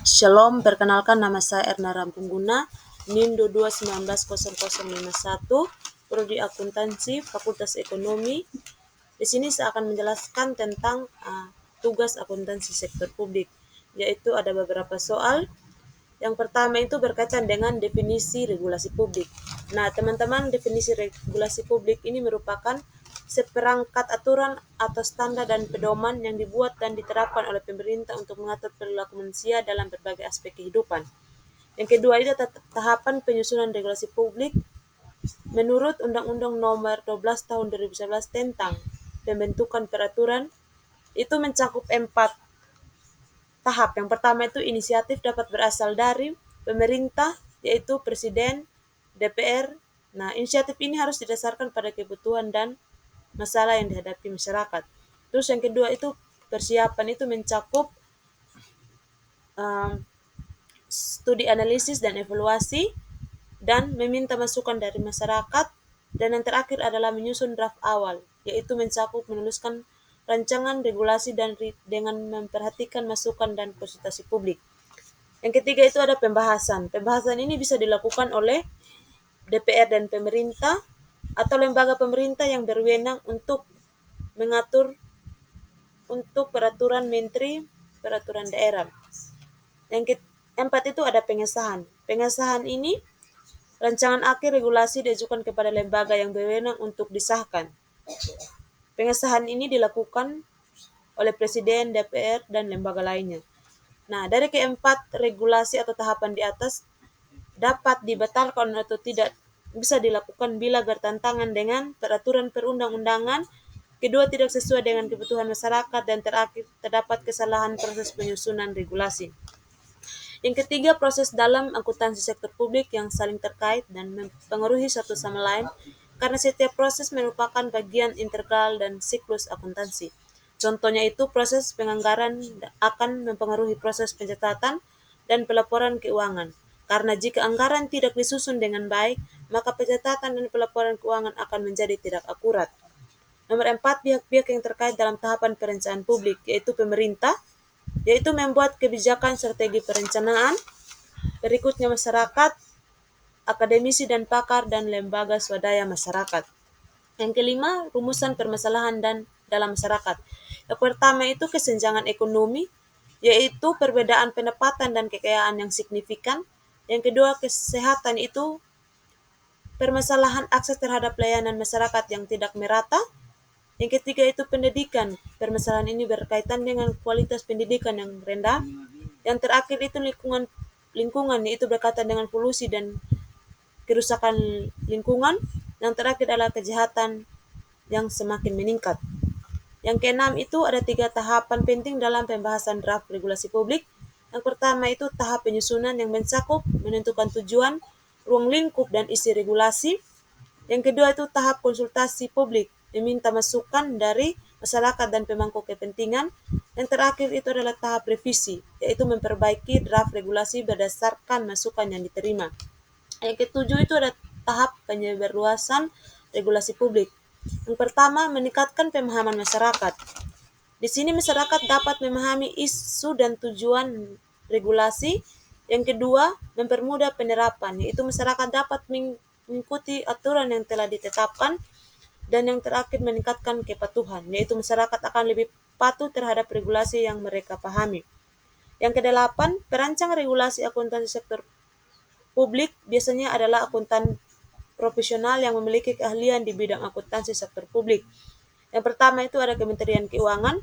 Shalom, perkenalkan nama saya Erna Rampungguna, NIM 22190051, Prodi Akuntansi, Fakultas Ekonomi. Di sini saya akan menjelaskan tentang tugas akuntansi sektor publik, yaitu ada beberapa soal. Yang pertama itu berkaitan dengan definisi regulasi publik. Nah, teman-teman, definisi regulasi publik ini merupakan seperangkat aturan atau standar dan pedoman yang dibuat dan diterapkan oleh pemerintah untuk mengatur perilaku manusia dalam berbagai aspek kehidupan. Yang kedua itu tahapan penyusunan regulasi publik menurut Undang-Undang Nomor 12 Tahun 2011 tentang pembentukan peraturan itu mencakup 4 tahap. Yang pertama itu inisiatif dapat berasal dari pemerintah, yaitu Presiden, DPR. Nah, inisiatif ini harus didasarkan pada kebutuhan dan masalah yang dihadapi masyarakat. Terus yang kedua itu persiapan itu mencakup studi analisis dan evaluasi dan meminta masukan dari masyarakat. Dan yang terakhir adalah menyusun draft awal, yaitu mencakup menuliskan rancangan regulasi dan dengan memperhatikan masukan dan konsultasi publik. Yang ketiga itu ada pembahasan. Pembahasan ini bisa dilakukan oleh DPR dan pemerintah atau lembaga pemerintah yang berwenang untuk mengatur untuk peraturan menteri, peraturan daerah. Yang keempat itu ada pengesahan. Pengesahan ini rancangan akhir regulasi diajukan kepada lembaga yang berwenang untuk disahkan. Pengesahan ini dilakukan oleh Presiden, DPR, dan lembaga lainnya. Nah, dari keempat regulasi atau tahapan di atas dapat dibatalkan atau tidak bisa dilakukan bila bertentangan dengan peraturan perundang-undangan, kedua tidak sesuai dengan kebutuhan masyarakat, dan terakhir terdapat kesalahan proses penyusunan regulasi. Yang ketiga, proses dalam akuntansi sektor publik yang saling terkait dan mempengaruhi satu sama lain karena setiap proses merupakan bagian integral dan siklus akuntansi. Contohnya itu proses penganggaran akan mempengaruhi proses pencatatan dan pelaporan keuangan. Karena jika anggaran tidak disusun dengan baik, maka pencatatan dan pelaporan keuangan akan menjadi tidak akurat. Nomor 4, pihak-pihak yang terkait dalam tahapan perencanaan publik, yaitu pemerintah, yaitu membuat kebijakan strategi perencanaan, berikutnya masyarakat, akademisi dan pakar, dan lembaga swadaya masyarakat. Yang kelima, rumusan permasalahan dan dalam masyarakat. Yang pertama itu kesenjangan ekonomi, yaitu perbedaan pendapatan dan kekayaan yang signifikan. Yang kedua, kesehatan itu permasalahan akses terhadap layanan masyarakat yang tidak merata. Yang ketiga itu pendidikan. Permasalahan ini berkaitan dengan kualitas pendidikan yang rendah. Yang terakhir itu lingkungan yaitu berkaitan dengan polusi dan kerusakan lingkungan. Yang terakhir adalah kejahatan yang semakin meningkat. Yang keenam itu ada 3 tahapan penting dalam pembahasan draft regulasi publik. Yang pertama itu tahap penyusunan yang mencakup menentukan tujuan, ruang lingkup, dan isi regulasi. Yang kedua itu tahap konsultasi publik, meminta masukan dari masyarakat dan pemangku kepentingan. Yang terakhir itu adalah tahap revisi, yaitu memperbaiki draft regulasi berdasarkan masukan yang diterima. Yang ketujuh itu ada tahap penyebarluasan regulasi publik. Yang pertama, meningkatkan pemahaman masyarakat. Di sini masyarakat dapat memahami isu dan tujuan regulasi. Yang kedua, mempermudah penerapan, yaitu masyarakat dapat mengikuti aturan yang telah ditetapkan. Dan yang terakhir, meningkatkan kepatuhan, yaitu masyarakat akan lebih patuh terhadap regulasi yang mereka pahami. Yang kedelapan, perancang regulasi akuntansi sektor publik biasanya adalah akuntan profesional yang memiliki keahlian di bidang akuntansi sektor publik. Yang pertama itu ada Kementerian Keuangan,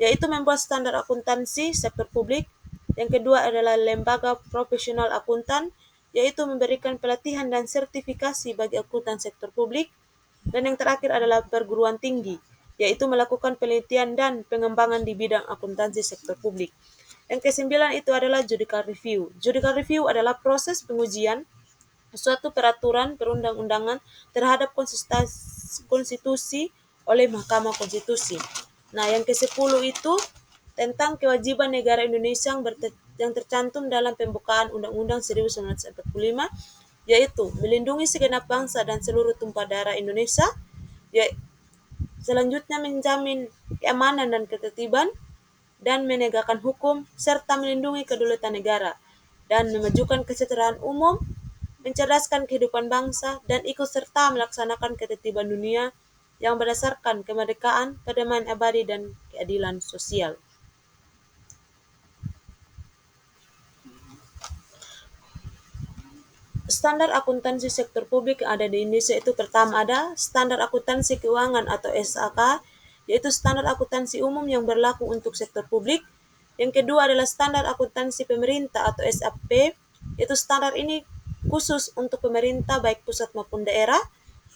yaitu membuat standar akuntansi sektor publik. Yang kedua adalah lembaga profesional akuntan, yaitu memberikan pelatihan dan sertifikasi bagi akuntan sektor publik. Dan yang terakhir adalah perguruan tinggi, yaitu melakukan penelitian dan pengembangan di bidang akuntansi sektor publik. Yang kesembilan itu adalah judicial review. Judicial review adalah proses pengujian suatu peraturan perundang-undangan terhadap konstitusi oleh Mahkamah Konstitusi. Nah, yang ke-10 itu tentang kewajiban negara Indonesia yang tercantum dalam pembukaan Undang-Undang 1945, yaitu melindungi segenap bangsa dan seluruh tumpah darah Indonesia, selanjutnya menjamin keamanan dan ketertiban, dan menegakkan hukum, serta melindungi kedaulatan negara, dan memajukan kesejahteraan umum, mencerdaskan kehidupan bangsa, dan ikut serta melaksanakan ketertiban dunia yang berdasarkan kemerdekaan, perdamaian abadi, dan keadilan sosial. Standar akuntansi sektor publik yang ada di Indonesia itu pertama ada standar akuntansi keuangan atau SAK, yaitu standar akuntansi umum yang berlaku untuk sektor publik. Yang kedua adalah standar akuntansi pemerintah atau SAP, yaitu standar ini khusus untuk pemerintah baik pusat maupun daerah.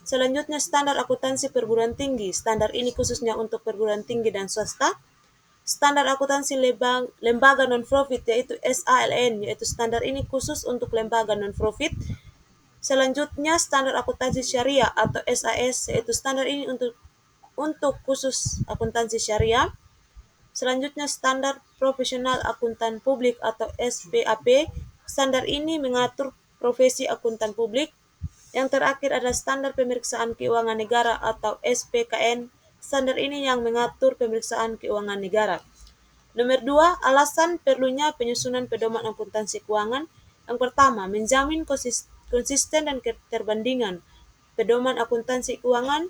Selanjutnya standar akuntansi perguruan tinggi, standar ini khususnya untuk perguruan tinggi dan swasta. Standar akuntansi lembaga non-profit yaitu SALN, yaitu standar ini khusus untuk lembaga non-profit. Selanjutnya standar akuntansi syariah atau SAS, yaitu standar ini untuk khusus akuntansi syariah. Selanjutnya standar profesional akuntan publik atau SPAP. Standar ini mengatur profesi akuntan publik. Yang terakhir adalah standar pemeriksaan keuangan negara atau SPKN. Standar ini yang mengatur pemeriksaan keuangan negara. Nomor 2, alasan perlunya penyusunan pedoman akuntansi keuangan. Yang pertama, menjamin konsisten dan keterbandingan pedoman akuntansi keuangan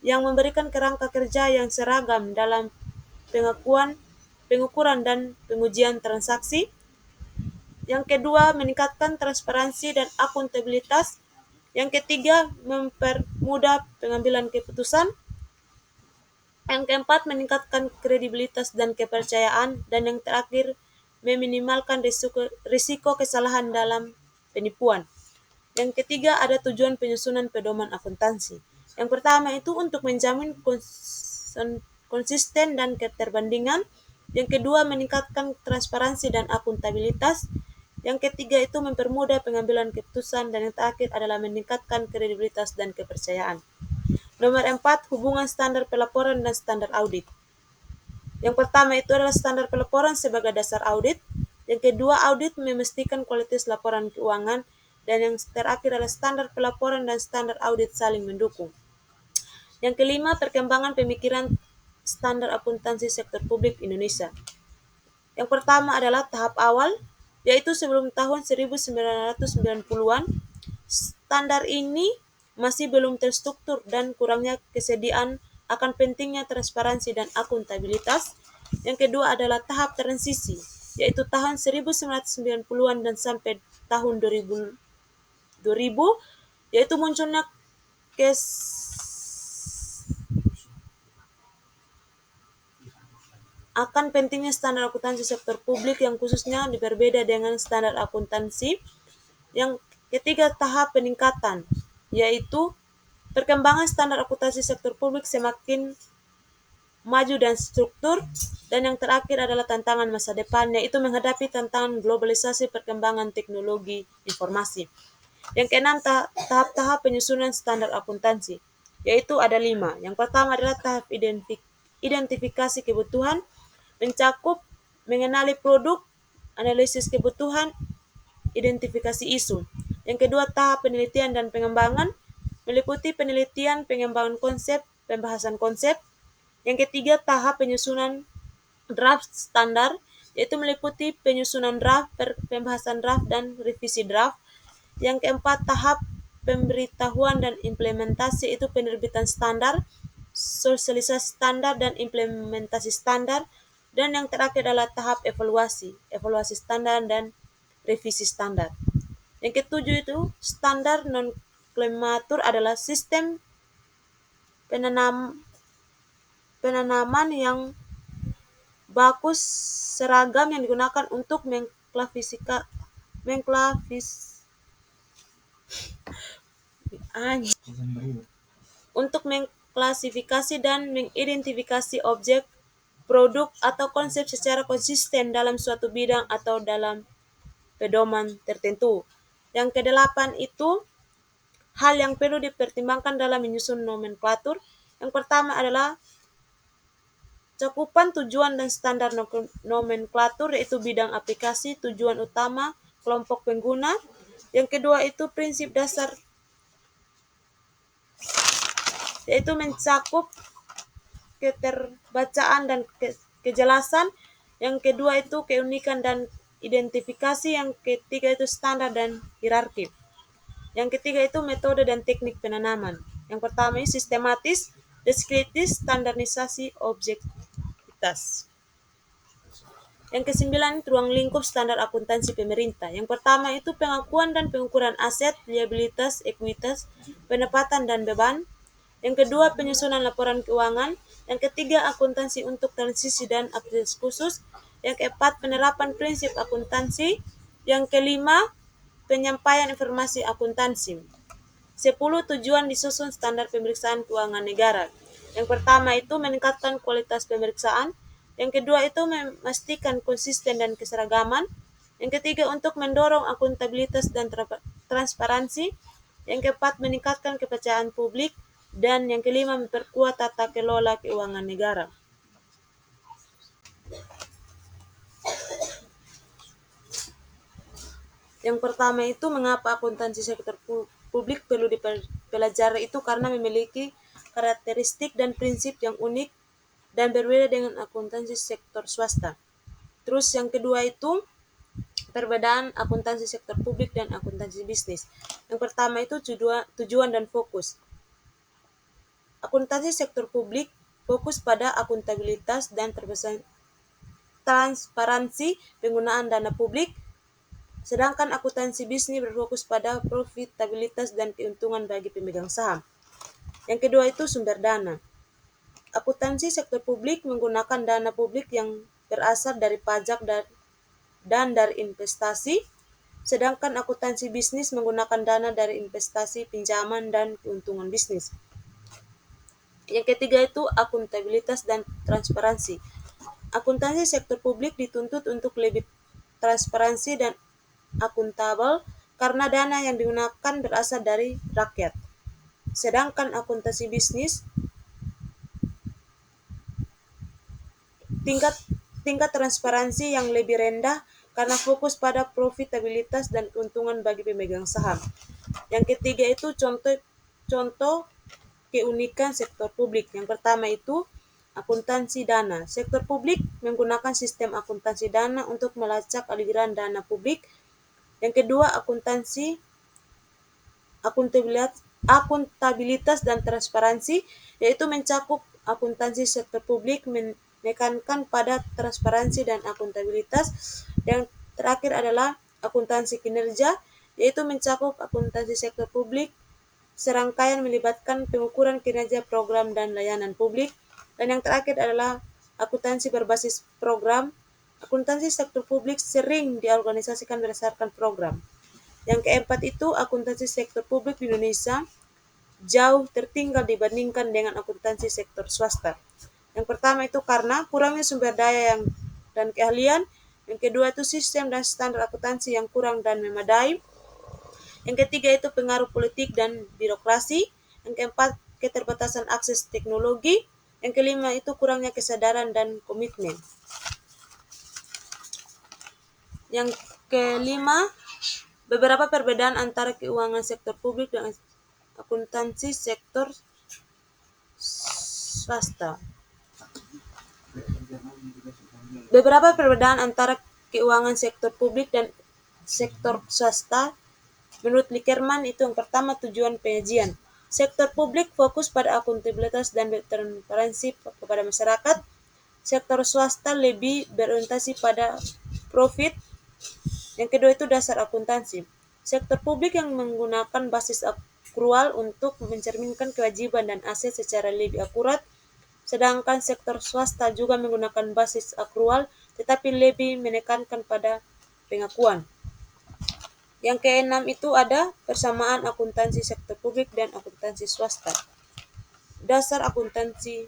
yang memberikan kerangka kerja yang seragam dalam pengukuran dan pengujian transaksi. Yang kedua, meningkatkan transparansi dan akuntabilitas. Yang ketiga, mempermudah pengambilan keputusan. Yang keempat, meningkatkan kredibilitas dan kepercayaan. Dan yang terakhir, meminimalkan risiko kesalahan dalam penipuan. Yang ketiga, ada tujuan penyusunan pedoman akuntansi. Yang pertama itu untuk menjamin konsisten dan keterbandingan. Yang kedua, meningkatkan transparansi dan akuntabilitas. Yang ketiga itu mempermudah pengambilan keputusan. Dan yang terakhir adalah meningkatkan kredibilitas dan kepercayaan. Nomor 4, hubungan standar pelaporan dan standar audit. Yang pertama itu adalah standar pelaporan sebagai dasar audit. Yang kedua, audit memastikan kualitas laporan keuangan. Dan yang terakhir adalah standar pelaporan dan standar audit saling mendukung. Yang kelima, perkembangan pemikiran standar akuntansi sektor publik Indonesia. Yang pertama adalah tahap awal, yaitu sebelum tahun 1990-an. Standar ini masih belum terstruktur dan kurangnya kesediaan akan pentingnya transparansi dan akuntabilitas. Yang kedua adalah tahap transisi, yaitu tahun 1990-an dan sampai tahun 2000, yaitu munculnya akan pentingnya standar akuntansi sektor publik yang khususnya berbeda dengan standar akuntansi. Yang ketiga, tahap peningkatan, yaitu perkembangan standar akuntansi sektor publik semakin maju dan struktur. Dan yang terakhir adalah tantangan masa depan, yaitu menghadapi tantangan globalisasi perkembangan teknologi informasi. Yang keenam, tahap-tahap penyusunan standar akuntansi, yaitu ada 5. Yang pertama adalah tahap identifikasi kebutuhan, mencakup mengenali produk, analisis kebutuhan, identifikasi isu. Yang kedua, tahap penelitian dan pengembangan, meliputi penelitian, pengembangan konsep, pembahasan konsep. Yang ketiga, tahap penyusunan draft standar, yaitu meliputi penyusunan draft, pembahasan draft, dan revisi draft. Yang keempat, tahap pemberitahuan dan implementasi, itu penerbitan standar, sosialisasi standar, dan implementasi standar. Dan yang terakhir adalah tahap evaluasi standar dan revisi standar. Yang ketujuh itu standar nomenklatur adalah sistem penanaman yang bagus seragam yang digunakan untuk mengklasifikasi dan mengidentifikasi objek, produk, atau konsep secara konsisten dalam suatu bidang atau dalam pedoman tertentu. Yang kedelapan itu hal yang perlu dipertimbangkan dalam menyusun nomenklatur. Yang pertama adalah cakupan tujuan dan standar nomenklatur, yaitu bidang aplikasi, tujuan utama, kelompok pengguna. Yang kedua itu prinsip dasar, yaitu mencakup keterbacaan dan kejelasan. Yang kedua itu keunikan dan identifikasi. Yang ketiga itu standar dan hierarki. Yang ketiga itu metode dan teknik penanaman. Yang pertama ini sistematis, deskriptif, standarisasi, objektivitas. Yang kesembilan, ruang lingkup standar akuntansi pemerintah. Yang pertama itu pengakuan dan pengukuran aset, liabilitas, ekuitas, pendapatan dan beban. Yang kedua, penyusunan laporan keuangan. Yang ketiga, akuntansi untuk transisi dan aktivitas khusus. Yang keempat, penerapan prinsip akuntansi. Yang kelima, penyampaian informasi akuntansi. 10. Tujuan disusun standar pemeriksaan keuangan negara. Yang pertama itu meningkatkan kualitas pemeriksaan. Yang kedua itu memastikan konsisten dan keseragaman. Yang ketiga untuk mendorong akuntabilitas dan transparansi. Yang keempat meningkatkan kepercayaan publik. Dan yang kelima memperkuat tata kelola keuangan negara. Yang pertama itu mengapa akuntansi sektor publik perlu dipelajari itu karena memiliki karakteristik dan prinsip yang unik dan berbeda dengan akuntansi sektor swasta. Terus yang kedua itu perbedaan akuntansi sektor publik dan akuntansi bisnis. Yang pertama itu tujuan dan fokus. Akuntansi sektor publik fokus pada akuntabilitas dan transparansi penggunaan dana publik. Sedangkan akuntansi bisnis berfokus pada profitabilitas dan keuntungan bagi pemegang saham. Yang kedua itu sumber dana. Akuntansi sektor publik menggunakan dana publik yang berasal dari pajak dan dari investasi, sedangkan akuntansi bisnis menggunakan dana dari investasi, pinjaman, dan keuntungan bisnis. Yang ketiga itu akuntabilitas dan transparansi. Akuntansi sektor publik dituntut untuk lebih transparansi dan akuntabel karena dana yang digunakan berasal dari rakyat. Sedangkan akuntansi bisnis tingkat transparansi yang lebih rendah karena fokus pada profitabilitas dan keuntungan bagi pemegang saham. Yang ketiga itu contoh keunikan sektor publik. Yang pertama itu akuntansi dana. Sektor publik menggunakan sistem akuntansi dana untuk melacak aliran dana publik. Yang kedua, akuntabilitas dan transparansi, yaitu mencakup akuntansi sektor publik menekankan pada transparansi dan akuntabilitas. Yang terakhir adalah akuntansi kinerja, yaitu mencakup akuntansi sektor publik serangkaian melibatkan pengukuran kinerja program dan layanan publik. Dan yang terakhir adalah akuntansi berbasis program. Akuntansi sektor publik sering diorganisasikan berdasarkan program. Yang keempat itu akuntansi sektor publik di Indonesia jauh tertinggal dibandingkan dengan akuntansi sektor swasta. Yang pertama itu karena kurangnya sumber daya dan keahlian. Yang kedua itu sistem dan standar akuntansi yang kurang dan memadai. Yang ketiga itu pengaruh politik dan birokrasi. Yang keempat keterbatasan akses teknologi. Yang kelima itu kurangnya kesadaran dan komitmen. Yang kelima, beberapa perbedaan antara keuangan sektor publik dan akuntansi sektor swasta. Beberapa perbedaan antara keuangan sektor publik dan sektor swasta. Menurut Likerman itu yang pertama tujuan penyajian. Sektor publik fokus pada akuntabilitas dan transparansi kepada masyarakat. Sektor swasta lebih berorientasi pada profit. Yang kedua itu dasar akuntansi. Sektor publik yang menggunakan basis akrual untuk mencerminkan kewajiban dan aset secara lebih akurat, sedangkan sektor swasta juga menggunakan basis akrual tetapi lebih menekankan pada pengakuan. Yang keenam itu ada persamaan akuntansi sektor publik dan akuntansi swasta. Dasar akuntansi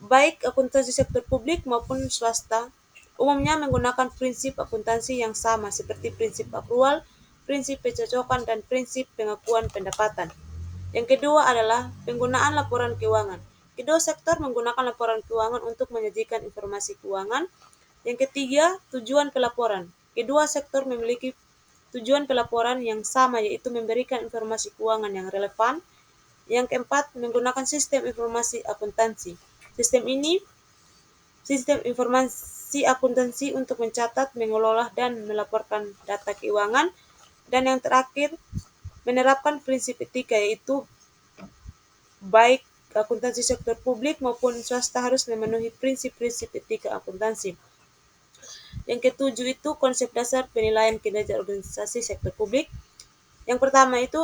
baik akuntansi sektor publik maupun swasta umumnya menggunakan prinsip akuntansi yang sama seperti prinsip akrual, prinsip pencocokan, dan prinsip pengakuan pendapatan. Yang kedua adalah penggunaan laporan keuangan. Kedua sektor menggunakan laporan keuangan untuk menyajikan informasi keuangan. Yang ketiga, tujuan pelaporan. Kedua sektor memiliki tujuan pelaporan yang sama, yaitu memberikan informasi keuangan yang relevan. Yang keempat, menggunakan sistem informasi akuntansi. Sistem ini sistem informasi akuntansi untuk mencatat, mengelola, dan melaporkan data keuangan. Dan yang terakhir, menerapkan prinsip etika, yaitu baik akuntansi sektor publik maupun swasta harus memenuhi prinsip-prinsip etika akuntansi. Yang ketujuh itu konsep dasar penilaian kinerja organisasi sektor publik. Yang pertama itu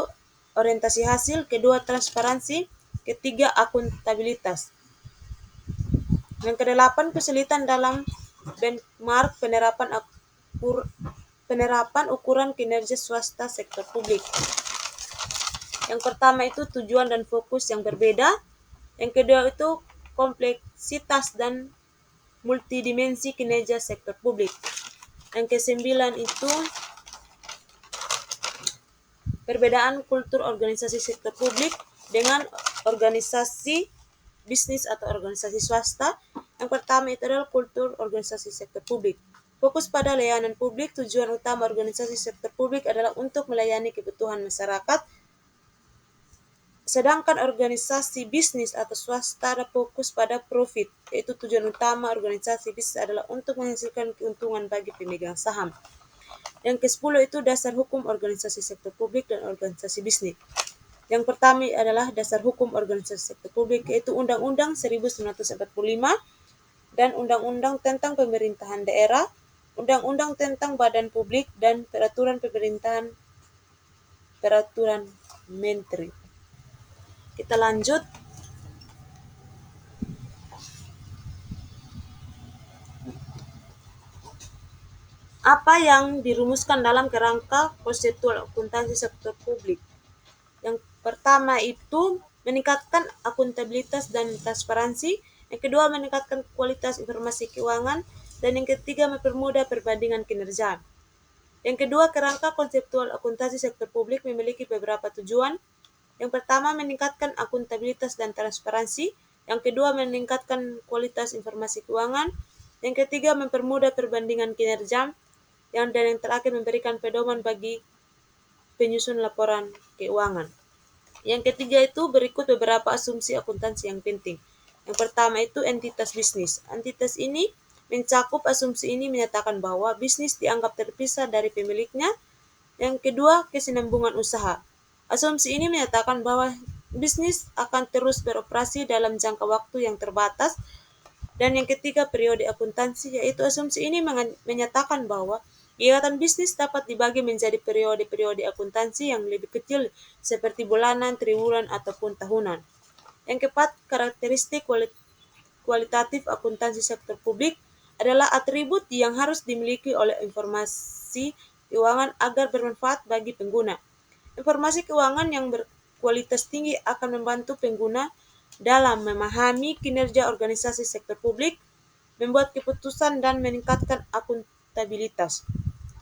orientasi hasil, kedua transparansi, ketiga akuntabilitas. Yang kedelapan kesulitan dalam benchmark penerapan ukuran kinerja swasta sektor publik. Yang pertama itu tujuan dan fokus yang berbeda. Yang kedua itu kompleksitas dan multidimensi kinerja sektor publik. Yang kesembilan itu perbedaan kultur organisasi sektor publik dengan organisasi bisnis atau organisasi swasta. Yang pertama itu adalah kultur organisasi sektor publik. Fokus pada layanan publik, tujuan utama organisasi sektor publik adalah untuk melayani kebutuhan masyarakat. Sedangkan organisasi bisnis atau swasta ada fokus pada profit, yaitu tujuan utama organisasi bisnis adalah untuk menghasilkan keuntungan bagi pemegang saham. Yang ke-10 itu dasar hukum organisasi sektor publik dan organisasi bisnis. Yang pertama adalah dasar hukum organisasi sektor publik, yaitu Undang-Undang 1945 dan Undang-Undang tentang Pemerintahan Daerah, Undang-Undang tentang Badan Publik, dan Peraturan Pemerintahan Peraturan Menteri. Kita lanjut. Apa yang dirumuskan dalam kerangka konseptual akuntansi sektor publik? Yang pertama itu meningkatkan akuntabilitas dan transparansi, yang kedua meningkatkan kualitas informasi keuangan, dan yang ketiga mempermudah perbandingan kinerja. Yang kedua, kerangka konseptual akuntansi sektor publik memiliki beberapa tujuan. Yang pertama, meningkatkan akuntabilitas dan transparansi. Yang kedua, meningkatkan kualitas informasi keuangan. Yang ketiga, mempermudah perbandingan kinerja. Dan yang terakhir, memberikan pedoman bagi penyusun laporan keuangan. Yang ketiga itu berikut beberapa asumsi akuntansi yang penting. Yang pertama itu entitas bisnis. Entitas ini mencakup asumsi ini menyatakan bahwa bisnis dianggap terpisah dari pemiliknya. Yang kedua, kesinambungan usaha. Asumsi ini menyatakan bahwa bisnis akan terus beroperasi dalam jangka waktu yang terbatas. Dan yang ketiga, periode akuntansi, yaitu asumsi ini menyatakan bahwa kegiatan bisnis dapat dibagi menjadi periode-periode akuntansi yang lebih kecil seperti bulanan, triwulan, ataupun tahunan. Yang keempat, karakteristik kualitatif akuntansi sektor publik adalah atribut yang harus dimiliki oleh informasi keuangan agar bermanfaat bagi pengguna. Informasi keuangan yang berkualitas tinggi akan membantu pengguna dalam memahami kinerja organisasi sektor publik, membuat keputusan, dan meningkatkan akuntabilitas.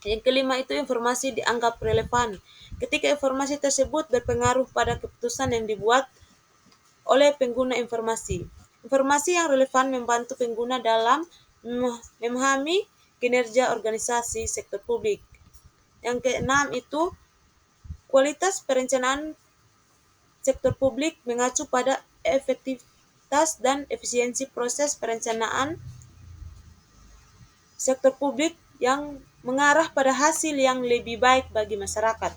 Yang kelima itu informasi dianggap relevan. Ketika informasi tersebut berpengaruh pada keputusan yang dibuat oleh pengguna informasi. Informasi yang relevan membantu pengguna dalam memahami kinerja organisasi sektor publik. Yang keenam itu kualitas perencanaan sektor publik mengacu pada efektivitas dan efisiensi proses perencanaan sektor publik yang mengarah pada hasil yang lebih baik bagi masyarakat.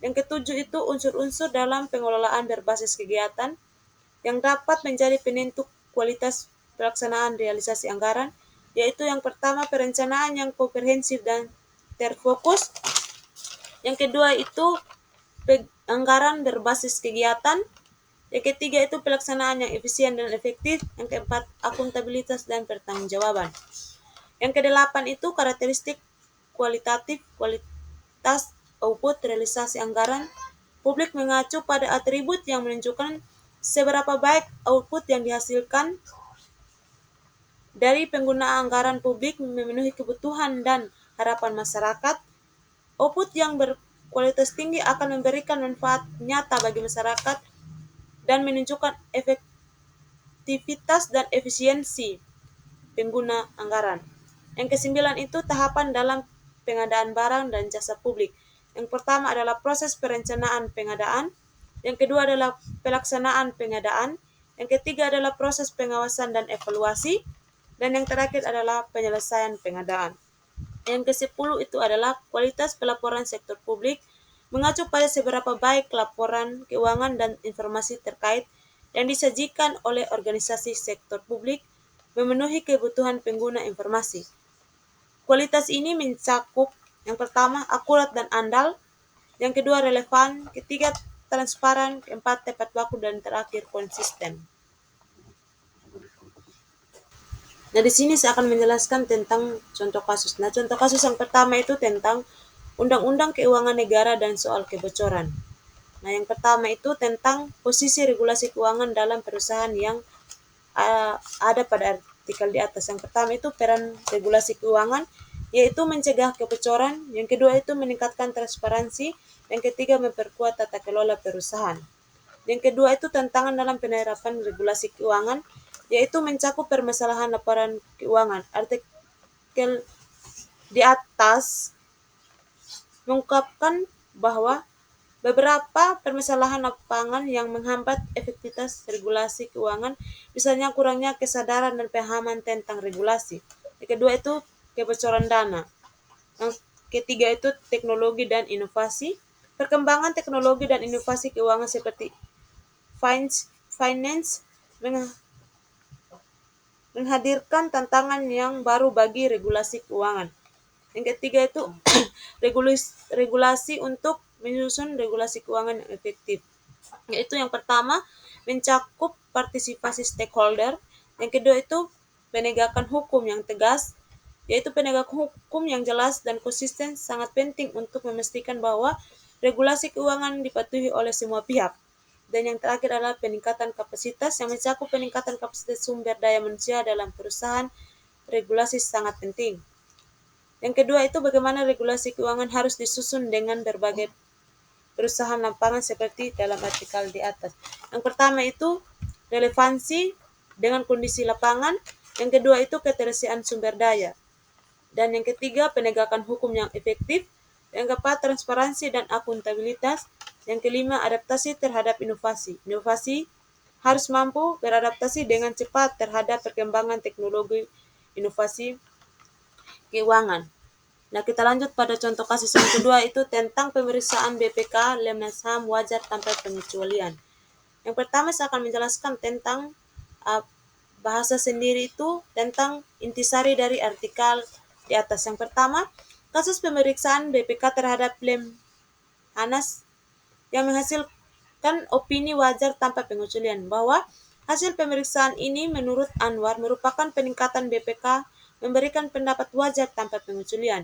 Yang ketujuh itu unsur-unsur dalam pengelolaan berbasis kegiatan yang dapat menjadi penentu kualitas pelaksanaan realisasi anggaran, yaitu yang pertama perencanaan yang komprehensif dan terfokus. Yang kedua itu anggaran berbasis kegiatan. Yang ketiga itu pelaksanaan yang efisien dan efektif. Yang keempat, akuntabilitas dan pertanggungjawaban. Yang kedelapan itu karakteristik kualitatif, kualitas output realisasi anggaran publik mengacu pada atribut yang menunjukkan seberapa baik output yang dihasilkan dari penggunaan anggaran publik memenuhi kebutuhan dan harapan masyarakat. Output yang berkualitas tinggi akan memberikan manfaat nyata bagi masyarakat dan menunjukkan efektivitas dan efisiensi pengguna anggaran. Yang kesembilan itu tahapan dalam pengadaan barang dan jasa publik. Yang pertama adalah proses perencanaan pengadaan. Yang kedua adalah pelaksanaan pengadaan. Yang ketiga adalah proses pengawasan dan evaluasi. Dan yang terakhir adalah penyelesaian pengadaan. Yang ke-10 itu adalah kualitas pelaporan sektor publik, mengacu pada seberapa baik laporan keuangan dan informasi terkait yang disajikan oleh organisasi sektor publik memenuhi kebutuhan pengguna informasi. Kualitas ini mencakup yang pertama akurat dan andal, yang kedua relevan, ketiga transparan, keempat tepat waktu, dan terakhir konsisten. Nah, di sini saya akan menjelaskan tentang contoh kasus. Nah, contoh kasus yang pertama itu tentang Undang-Undang Keuangan Negara dan soal kebocoran. Nah, yang pertama itu tentang posisi regulasi keuangan dalam perusahaan yang ada pada artikel di atas. Yang pertama itu peran regulasi keuangan, yaitu mencegah kebocoran. Yang kedua itu meningkatkan transparansi. Yang ketiga memperkuat tata kelola perusahaan. Yang kedua itu tantangan dalam penerapan regulasi keuangan, yaitu mencakup permasalahan laporan keuangan. Artikel di atas mengungkapkan bahwa beberapa permasalahan lapangan yang menghambat efektivitas regulasi keuangan, misalnya kurangnya kesadaran dan pemahaman tentang regulasi. Yang kedua itu kebocoran dana. Yang ketiga itu teknologi dan inovasi. Perkembangan teknologi dan inovasi keuangan seperti finance menghadirkan tantangan yang baru bagi regulasi keuangan. Yang ketiga itu regulasi untuk menyusun regulasi keuangan yang efektif. Yaitu yang pertama mencakup partisipasi stakeholder, yang kedua itu penegakan hukum yang tegas, yaitu penegakan hukum yang jelas dan konsisten sangat penting untuk memastikan bahwa regulasi keuangan dipatuhi oleh semua pihak. Dan yang terakhir adalah peningkatan kapasitas yang mencakup peningkatan kapasitas sumber daya manusia dalam perusahaan. Regulasi sangat penting. Yang kedua itu bagaimana regulasi keuangan harus disusun dengan berbagai perusahaan lapangan seperti dalam artikel di atas. Yang pertama itu relevansi dengan kondisi lapangan, yang kedua itu ketersediaan sumber daya, dan yang ketiga penegakan hukum yang efektif, yang keempat transparansi dan akuntabilitas, yang kelima adaptasi terhadap inovasi. Inovasi harus mampu beradaptasi dengan cepat terhadap perkembangan teknologi inovasi keuangan. Nah, kita lanjut pada contoh kasus yang kedua itu tentang pemeriksaan BPK lemnas saham wajar tanpa pengecualian. Yang pertama saya akan menjelaskan tentang uh, bahasa sendiri itu tentang intisari dari artikel di atas. Yang pertama, kasus pemeriksaan BPK terhadap Lemhanas yang menghasilkan opini wajar tanpa pengecualian bahwa hasil pemeriksaan ini menurut Anwar merupakan peningkatan BPK memberikan pendapat wajar tanpa pengecualian.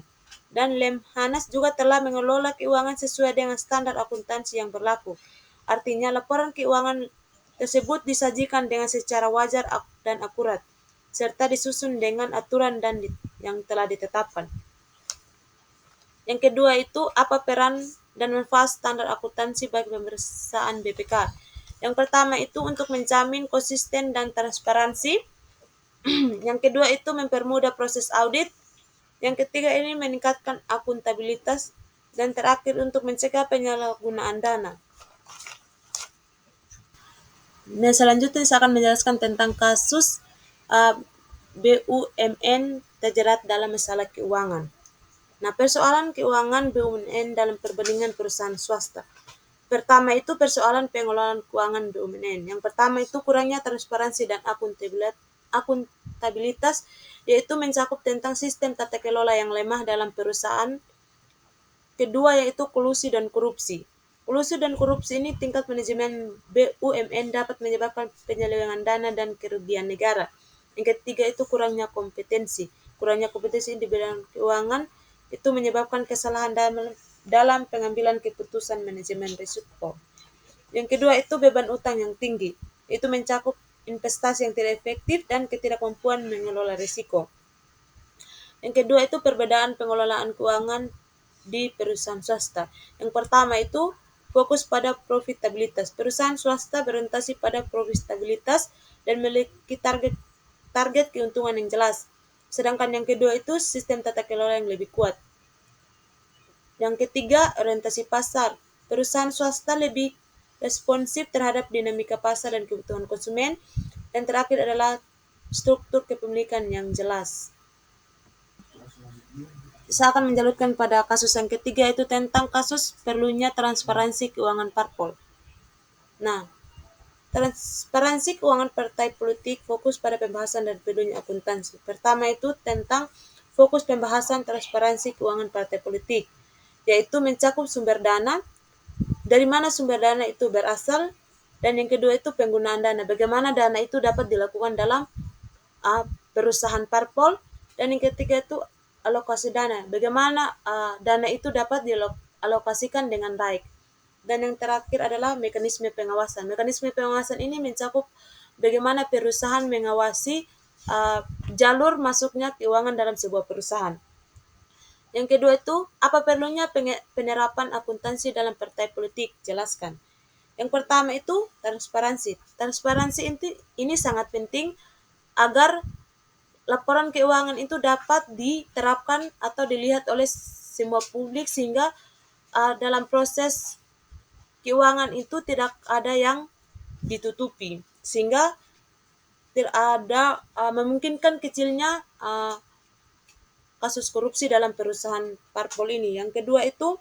Dan Lemhanas juga telah mengelola keuangan sesuai dengan standar akuntansi yang berlaku. Artinya laporan keuangan tersebut disajikan dengan secara wajar dan akurat, serta disusun dengan aturan dan yang telah ditetapkan. Yang kedua itu apa peran dan manfaat standar akuntansi bagi pemeriksaan BPK. Yang pertama itu untuk menjamin konsisten dan transparansi. Yang kedua itu mempermudah proses audit. Yang ketiga ini meningkatkan akuntabilitas. Dan terakhir untuk mencegah penyalahgunaan dana. Nah, selanjutnya saya akan menjelaskan tentang kasus BUMN terjerat dalam masalah keuangan. Nah, persoalan keuangan BUMN dalam perbandingan perusahaan swasta. Pertama itu persoalan pengelolaan keuangan BUMN. Yang pertama itu kurangnya transparansi dan akuntabilitas, yaitu mencakup tentang sistem tata kelola yang lemah dalam perusahaan. Kedua yaitu kolusi dan korupsi. Kolusi dan korupsi ini tingkat manajemen BUMN dapat menyebabkan penyelewengan dana dan kerugian negara. Yang ketiga itu kurangnya kompetensi. Kurangnya kompetensi di bidang keuangan itu menyebabkan kesalahan dalam pengambilan keputusan manajemen risiko. Yang kedua itu beban utang yang tinggi. Itu mencakup investasi yang tidak efektif dan ketidakmampuan mengelola risiko. Yang kedua itu perbedaan pengelolaan keuangan di perusahaan swasta. Yang pertama itu fokus pada profitabilitas. Perusahaan swasta berorientasi pada profitabilitas dan memiliki target keuntungan yang jelas. Sedangkan yang kedua itu sistem tata kelola yang lebih kuat. Yang ketiga, orientasi pasar. Perusahaan swasta lebih responsif terhadap dinamika pasar dan kebutuhan konsumen. Dan terakhir adalah struktur kepemilikan yang jelas. Saya akan menjalankan pada kasus yang ketiga, itu tentang kasus perlunya transparansi keuangan parpol. Nah, transparansi keuangan partai politik fokus pada pembahasan dan perlunya akuntansi. Pertama itu tentang fokus pembahasan transparansi keuangan partai politik, yaitu mencakup sumber dana, dari mana sumber dana itu berasal, dan yang kedua itu penggunaan dana, bagaimana dana itu dapat dilakukan dalam perusahaan parpol, dan yang ketiga itu alokasi dana, bagaimana dana itu dapat dialokasikan dengan baik. Dan yang terakhir adalah mekanisme pengawasan. Mekanisme pengawasan ini mencakup bagaimana perusahaan mengawasi jalur masuknya keuangan dalam sebuah perusahaan. Yang kedua itu, apa perlunya penerapan akuntansi dalam partai politik? Jelaskan. Yang pertama itu transparansi. Transparansi ini sangat penting agar laporan keuangan itu dapat diterapkan atau dilihat oleh semua publik, sehingga dalam proses keuangan itu tidak ada yang ditutupi, sehingga tidak ada memungkinkan kecilnya kasus korupsi dalam perusahaan parpol ini. Yang kedua itu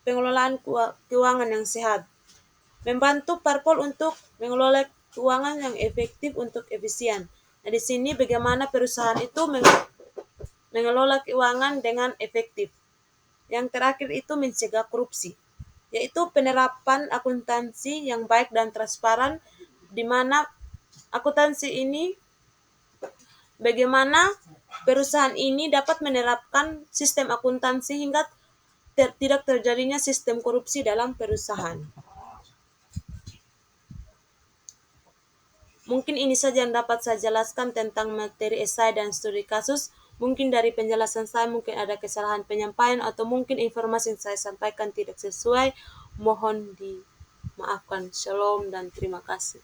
pengelolaan keuangan yang sehat, membantu parpol untuk mengelola keuangan yang efektif untuk efisien. Nah, di sini bagaimana perusahaan itu mengelola keuangan dengan efektif. Yang terakhir itu mencegah korupsi, yaitu penerapan akuntansi yang baik dan transparan, di mana akuntansi ini bagaimana perusahaan ini dapat menerapkan sistem akuntansi hingga tidak terjadinya sistem korupsi dalam perusahaan. Mungkin ini saja yang dapat saya jelaskan tentang materi esai dan studi kasus. Mungkin dari penjelasan saya mungkin ada kesalahan penyampaian, atau mungkin informasi yang saya sampaikan tidak sesuai. Mohon dimaafkan. Shalom dan terima kasih.